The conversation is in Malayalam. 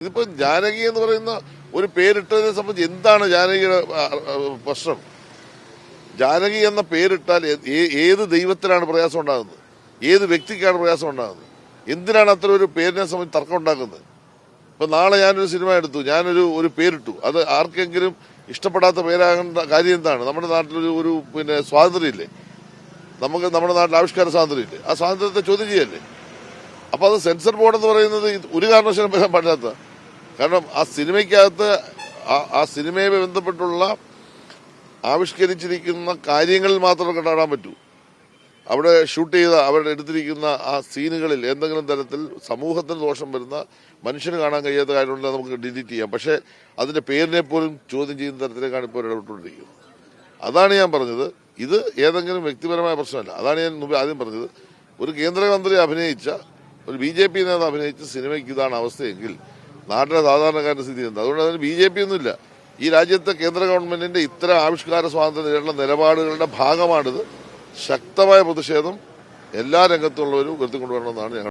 ഇതിപ്പോ ജാനകി എന്ന് പറയുന്ന ഒരു പേരിട്ടതിനെ സംബന്ധിച്ച് എന്താണ് ജാനകിയുടെ പ്രശ്നം? ജാനകി എന്ന പേരിട്ടാൽ ഏത് ദൈവത്തിനാണ് പ്രയാസം ഉണ്ടാകുന്നത്? ഏത് വ്യക്തിക്കാണ് പ്രയാസം ഉണ്ടാകുന്നത്? എന്തിനാണ് അത്ര ഒരു പേരിനെ സംബന്ധിച്ച് തർക്കം ഉണ്ടാക്കുന്നത്? ഇപ്പൊ നാളെ ഞാനൊരു സിനിമ എടുത്തു, ഞാനൊരു പേരിട്ടു, അത് ആർക്കെങ്കിലും ഇഷ്ടപ്പെടാത്ത പേരാകേണ്ട കാര്യം എന്താണ്? നമ്മുടെ നാട്ടിലൊരു സ്വാതന്ത്ര്യമില്ലേ? നമുക്ക് നമ്മുടെ നാട്ടിൽ ആവിഷ്കാര സ്വാതന്ത്ര്യമില്ലേ? ആ സ്വാതന്ത്ര്യത്തെ ചോദ്യം ചെയ്യല്ലേ? അപ്പൊ അത് സെൻസർ ബോർഡ് എന്ന് പറയുന്നത് ഒരു കാരണവശാലും വരാൻ പാടില്ലാത്ത, കാരണം ആ സിനിമയ്ക്കകത്ത് ആ സിനിമയെ ബന്ധപ്പെട്ടുള്ള ആവിഷ്കരിച്ചിരിക്കുന്ന കാര്യങ്ങളിൽ മാത്രമേ കണ്ടാടാൻ പറ്റൂ. അവിടെ ഷൂട്ട് ചെയ്ത അവരുടെ എടുത്തിരിക്കുന്ന ആ സീനുകളിൽ എന്തെങ്കിലും തരത്തിൽ സമൂഹത്തിന് ദോഷം വരുന്ന, മനുഷ്യന് കാണാൻ കഴിയാത്ത കാര്യമുണ്ടെങ്കിൽ നമുക്ക് ഡിലീറ്റ് ചെയ്യാം. പക്ഷെ അതിന്റെ പേരിനെ പോലും ചോദ്യം ചെയ്യുന്ന തരത്തിലേക്കാണ് ഇപ്പോൾ ഇടപെട്ടുകൊണ്ടിരിക്കുന്നത്. അതാണ് ഞാൻ പറഞ്ഞത്, ഇത് ഏതെങ്കിലും വ്യക്തിപരമായ പ്രശ്നമല്ല. അതാണ് ഞാൻ മുമ്പ് ആദ്യം പറഞ്ഞത്. ഒരു കേന്ദ്രമന്ത്രി അഭിനയിച്ച, ഒരു BJP നേതാവ് അഭിനയിച്ച സിനിമയ്ക്ക് ഇതാണ് അവസ്ഥയെങ്കിൽ നാട്ടിലെ സാധാരണക്കാരന്റെ സ്ഥിതി എന്താ? അതുകൊണ്ട് അതിന് BJP ഒന്നുമില്ല. ഈ രാജ്യത്തെ കേന്ദ്ര ഗവൺമെന്റിന്റെ ഇത്തരം ആവിഷ്കാര സ്വാതന്ത്ര്യത്തിലുള്ള നിലപാടുകളുടെ ഭാഗമാണിത്. ശക്തമായ പ്രതിഷേധം എല്ലാ രംഗത്തുള്ളവരും ഉയർത്തിക്കൊണ്ടുവരണമെന്നാണ് ഞങ്ങൾ